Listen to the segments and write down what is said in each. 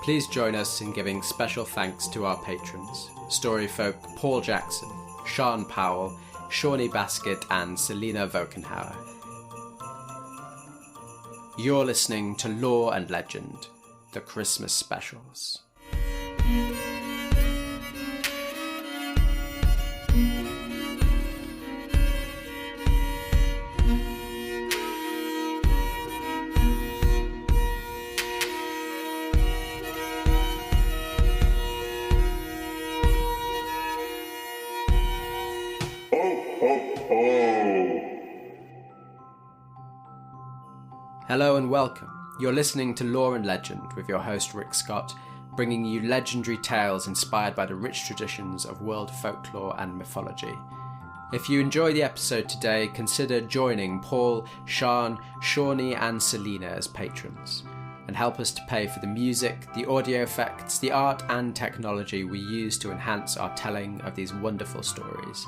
Please join us in giving special thanks to our patrons, Storyfolk Paul Jackson, Sean Powell, Shawnee Basket and Selena Vokenhauer. You're listening to Lore and Legend, the Christmas specials. Hello and welcome. You're listening to Lore and Legend with your host Rick Scott, bringing you legendary tales inspired by the rich traditions of world folklore and mythology. If you enjoy the episode today, consider joining Paul, Sean, Shawnee and Selena as patrons, and help us to pay for the music, the audio effects, the art and technology we use to enhance our telling of these wonderful stories.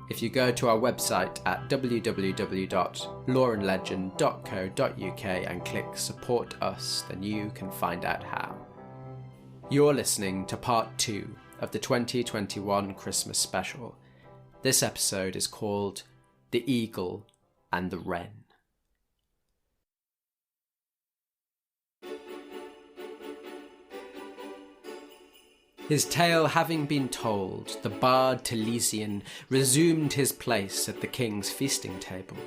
If you go to our website at www.loreandlegend.co.uk and click Support Us, then you can find out how. You're listening to part 2 of the 2021 Christmas special. This episode is called The Eagle and the Wren. His tale having been told, the bard Taliesin resumed his place at the king's feasting table.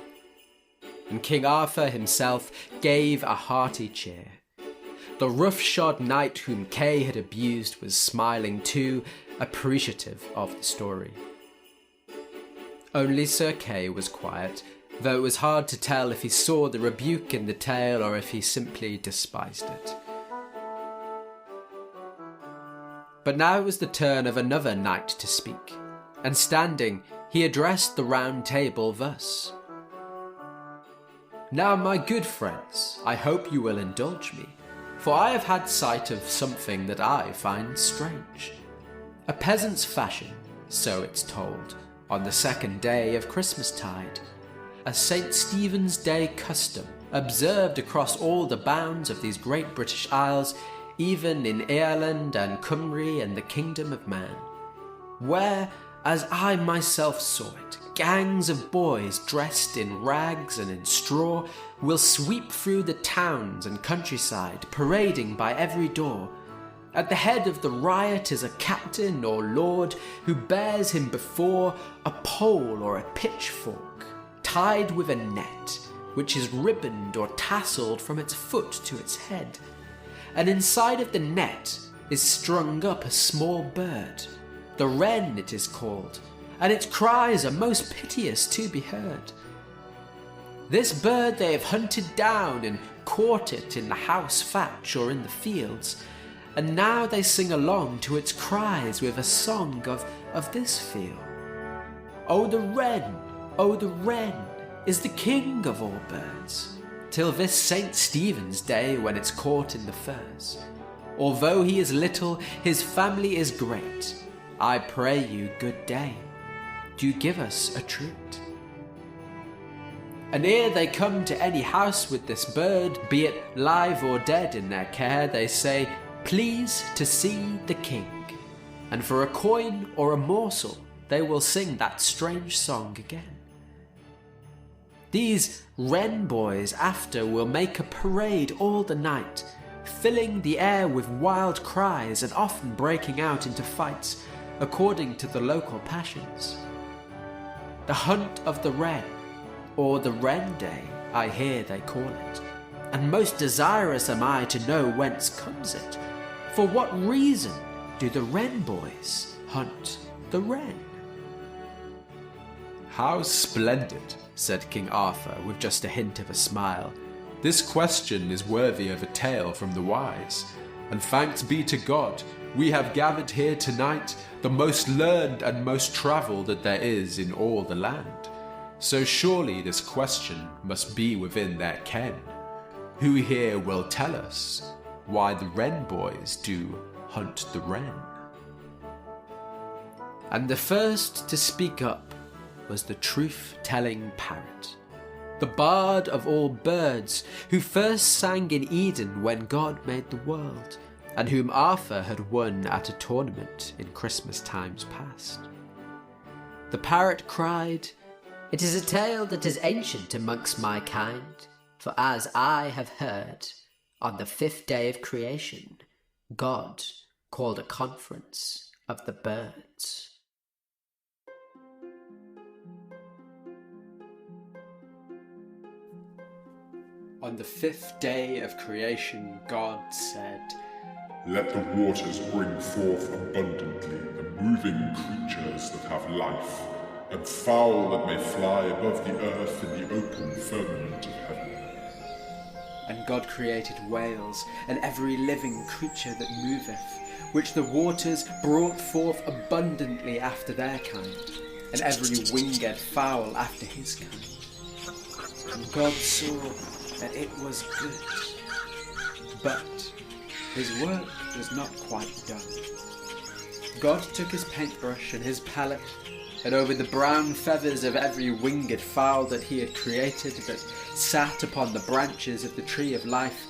And King Arthur himself gave a hearty cheer. The rough-shod knight whom Kay had abused was smiling too, appreciative of the story. Only Sir Kay was quiet, though it was hard to tell if he saw the rebuke in the tale or if he simply despised it. But now it was the turn of another knight to speak, and standing, he addressed the round table thus. Now, my good friends, I hope you will indulge me, for I have had sight of something that I find strange. A peasant's fashion, so it's told, on the second day of Christmastide, a St. Stephen's Day custom observed across all the bounds of these great British Isles, even in Ireland and Cymru and the Kingdom of Man, where, as I myself saw it, gangs of boys dressed in rags and in straw will sweep through the towns and countryside, parading by every door. At the head of the riot is a captain or lord who bears him before a pole or a pitchfork, tied with a net, which is ribboned or tasselled from its foot to its head. And inside of the net is strung up a small bird. The wren it is called, and its cries are most piteous to be heard. This bird they have hunted down and caught it in the house thatch or in the fields, and now they sing along to its cries with a song of this feel. Oh the wren is the king of all birds, till this St. Stephen's Day when it's caught in the furs. Although he is little, his family is great. I pray you good day. Do give us a treat. And ere they come to any house with this bird, be it live or dead in their care, they say, please to see the king. And for a coin or a morsel, they will sing that strange song again. These wren boys after will make a parade all the night, filling the air with wild cries and often breaking out into fights, according to the local passions. The hunt of the wren, or the Wren Day, I hear they call it, and most desirous am I to know whence comes it. For what reason do the wren boys hunt the wren? How splendid, said King Arthur with just a hint of a smile. This question is worthy of a tale from the wise, and thanks be to God, we have gathered here tonight the most learned and most travelled that there is in all the land. So surely this question must be within their ken. Who here will tell us why the wren boys do hunt the wren? And the first to speak up was the truth-telling parrot, the bard of all birds, who first sang in Eden when God made the world, and whom Arthur had won at a tournament in Christmas times past. The parrot cried, "It is a tale that is ancient amongst my kind, for as I have heard, on the 5th day of creation, God called a conference of the birds." On the 5th day of creation, God said, "Let the waters bring forth abundantly the moving creatures that have life, and fowl that may fly above the earth in the open firmament of heaven." And God created whales, and every living creature that moveth, which the waters brought forth abundantly after their kind, and every winged fowl after his kind. And God saw that it was good. But his work was not quite done. God took his paintbrush and his palette, and over the brown feathers of every winged fowl that he had created that sat upon the branches of the tree of life,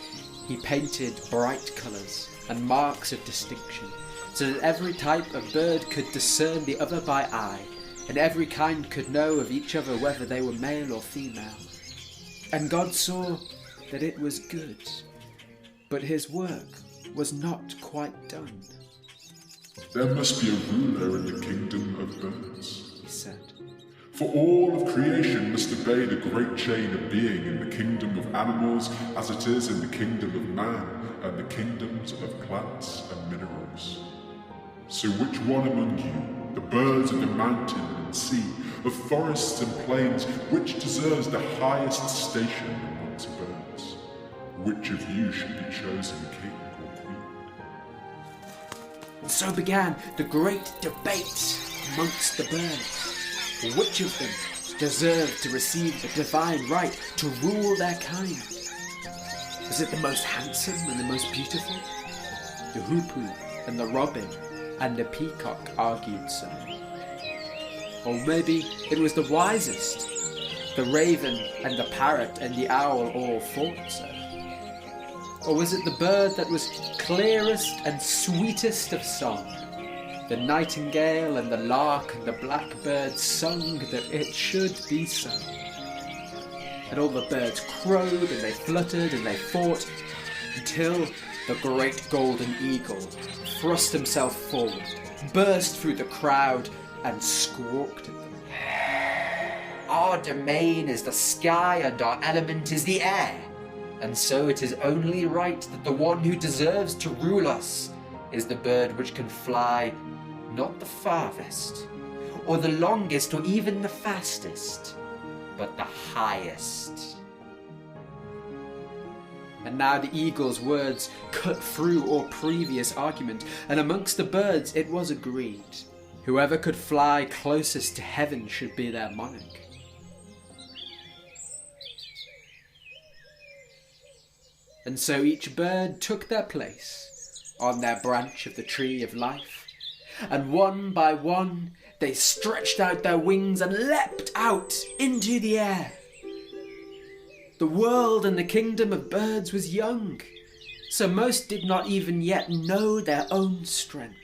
he painted bright colours and marks of distinction, so that every type of bird could discern the other by eye, and every kind could know of each other whether they were male or female. And God saw that it was good, but his work was not quite done. "There must be a ruler in the kingdom of birds," he said. "For all of creation must obey the great chain of being in the kingdom of animals as it is in the kingdom of man and the kingdoms of plants and minerals. So which one among you, the birds of the mountain and sea, of forests and plains, which deserves the highest station amongst birds? Which of you should be chosen king or queen?" And so began the great debate amongst the birds. Which of them deserved to receive the divine right to rule their kind? Was it the most handsome and the most beautiful? The hoopoe and the robin and the peacock argued so. Or maybe it was the wisest. The raven and the parrot and the owl all thought so. Or was it the bird that was clearest and sweetest of song? The nightingale and the lark and the blackbird sung that it should be so. And all the birds crowed and they fluttered and they fought, until the great golden eagle thrust himself forward, burst through the crowd, and squawked at them. "Our domain is the sky and our element is the air, and so it is only right that the one who deserves to rule us is the bird which can fly not the farthest, or the longest, or even the fastest, but the highest." And now the eagle's words cut through all previous argument, and amongst the birds it was agreed. Whoever could fly closest to heaven should be their monarch. And so each bird took their place on their branch of the tree of life, and one by one they stretched out their wings and leapt out into the air. The world and the kingdom of birds was young, so most did not even yet know their own strength.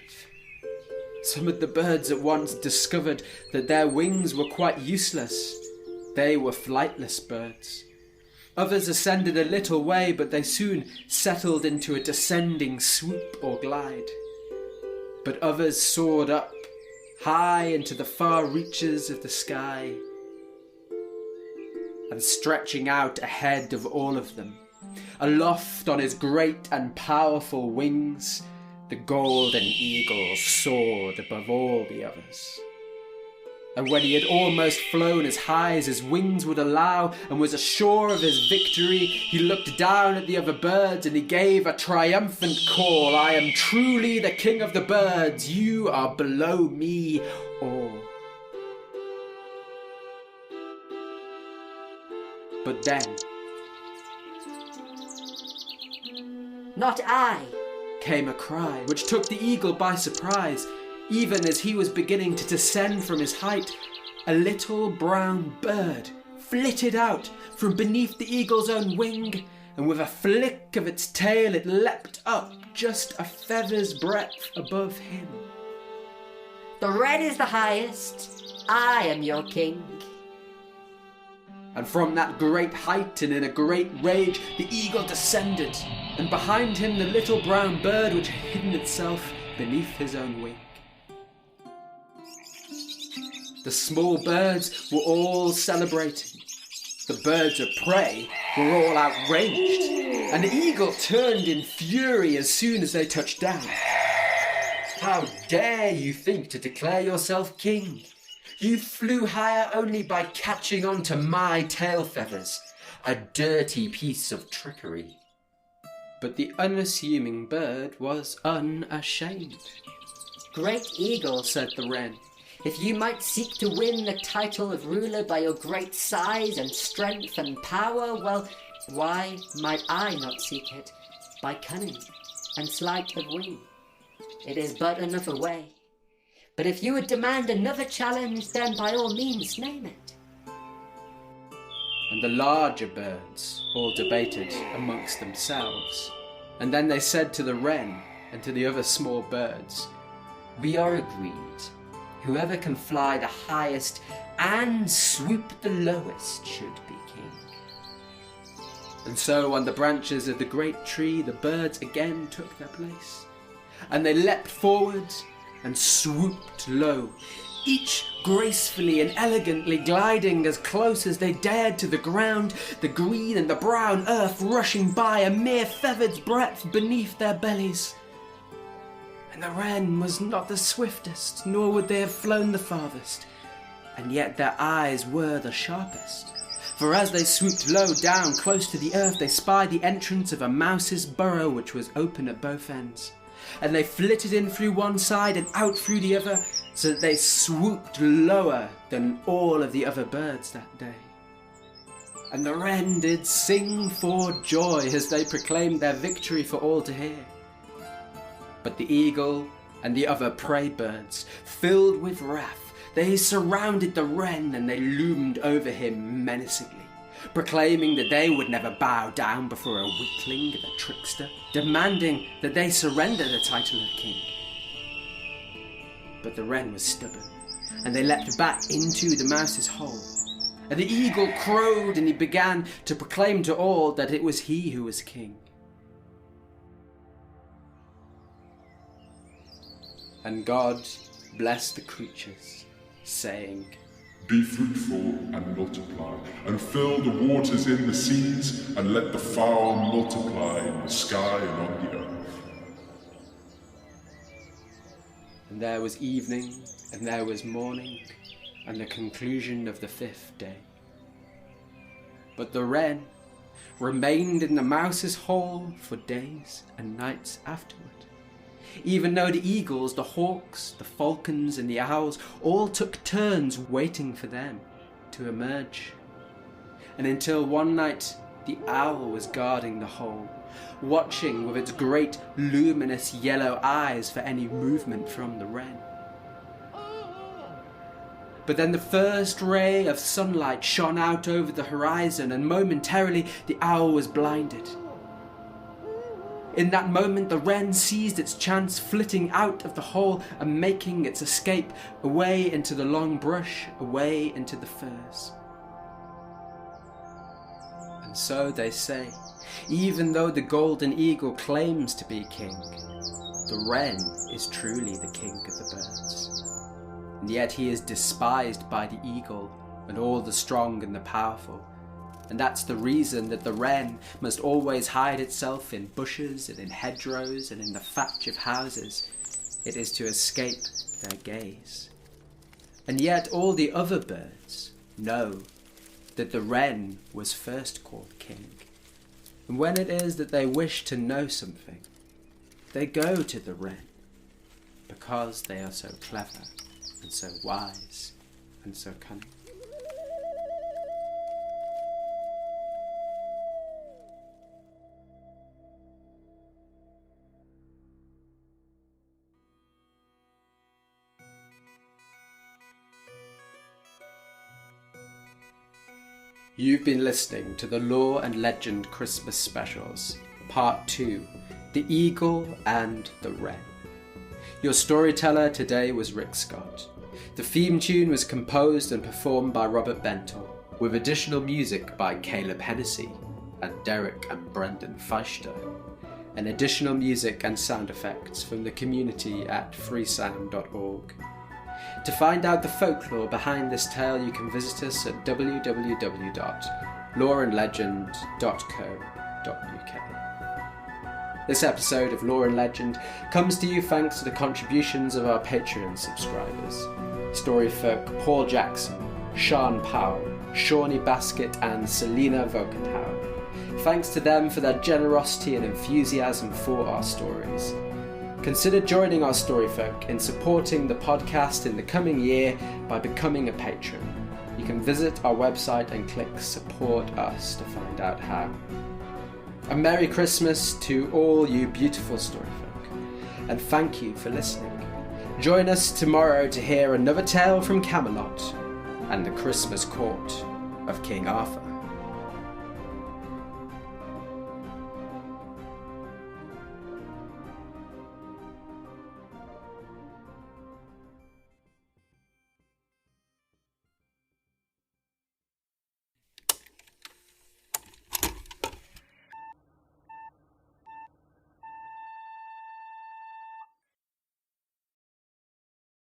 Some of the birds at once discovered that their wings were quite useless. They were flightless birds. Others ascended a little way, but they soon settled into a descending swoop or glide. But others soared up, high into the far reaches of the sky, and stretching out ahead of all of them, aloft on his great and powerful wings, the golden eagle soared above all the others. And when he had almost flown as high as his wings would allow and was assured of his victory, he looked down at the other birds and he gave a triumphant call. "I am truly the king of the birds. You are below me all." But then, "Not I!" came a cry, which took the eagle by surprise. Even as he was beginning to descend from his height, a little brown bird flitted out from beneath the eagle's own wing and with a flick of its tail it leapt up just a feather's breadth above him. The Wren is the highest. I am your king. And from that great height and in a great rage the eagle descended, and behind him the little brown bird which had hidden itself beneath his own wing. The small birds were all celebrating. The birds of prey were all outraged, and the eagle turned in fury as soon as they touched down. How dare you think to declare yourself king? You flew higher only by catching on to my tail feathers, a dirty piece of trickery. But the unassuming bird was unashamed. Great eagle, said the Wren, if you might seek to win the title of ruler by your great size and strength and power, well, why might I not seek it by cunning and sleight of wing? It is but another way. But if you would demand another challenge, then by all means name it. And the larger birds all debated amongst themselves. And then they said to the wren and to the other small birds, we are agreed. Whoever can fly the highest and swoop the lowest should be king. And so on the branches of the great tree the birds again took their place. And they leapt forward and swooped low, each gracefully and elegantly gliding as close as they dared to the ground, the green and the brown earth rushing by a mere feather's breadth beneath their bellies. And the wren was not the swiftest, nor would they have flown the farthest, and yet their eyes were the sharpest. For as they swooped low down close to the earth, they spied the entrance of a mouse's burrow which was open at both ends. And they flitted in through one side and out through the other, so that they swooped lower than all of the other birds that day. And the wren did sing for joy as they proclaimed their victory for all to hear. But the eagle and the other prey birds, filled with wrath, they surrounded the wren and they loomed over him menacingly, proclaiming that they would never bow down before a weakling and a trickster, demanding that they surrender the title of king. But the wren was stubborn, and they leapt back into the mouse's hole. And the eagle crowed, and he began to proclaim to all that it was he who was king. And God blessed the creatures, saying, Be fruitful and multiply, and fill the waters in the seas, and let the fowl multiply in the sky and on the earth. And there was evening, and there was morning, and the conclusion of the 5th day. But the wren remained in the mouse's hole for days and nights afterward, even though the eagles, the hawks, the falcons, and the owls all took turns waiting for them to emerge. And until one night the owl was guarding the hole, watching with its great luminous yellow eyes for any movement from the wren. But then the first ray of sunlight shone out over the horizon, and momentarily the owl was blinded. In that moment the wren seized its chance, flitting out of the hole and making its escape away into the long brush, away into the firs. And so they say, even though the golden eagle claims to be king, the wren is truly the king of the birds. And yet he is despised by the eagle and all the strong and the powerful. And that's the reason that the wren must always hide itself in bushes and in hedgerows and in the thatch of houses. It is to escape their gaze. And yet all the other birds know that the wren was first called king. And when it is that they wish to know something, they go to the wren, because they are so clever and so wise and so cunning. You've been listening to the Lore and Legend Christmas Specials, Part 2, The Eagle and the Wren. Your storyteller today was Rick Scott. The theme tune was composed and performed by Robert Bentel, with additional music by Caleb Hennessey and Derek and Brendan Feichter, and additional music and sound effects from the community at freesound.org. To find out the folklore behind this tale, you can visit us at www.loreandlegend.co.uk. This episode of Lore and Legend comes to you thanks to the contributions of our Patreon subscribers: Storyfolk Paul Jackson, Sean Powell, Shawnee Basket and Selena Vokenhauer. Thanks to them for their generosity and enthusiasm for our stories. Consider joining our Storyfolk in supporting the podcast in the coming year by becoming a patron. You can visit our website and click Support Us to find out how. A Merry Christmas to all you beautiful Storyfolk, and thank you for listening. Join us tomorrow to hear another tale from Camelot and the Christmas court of King Arthur.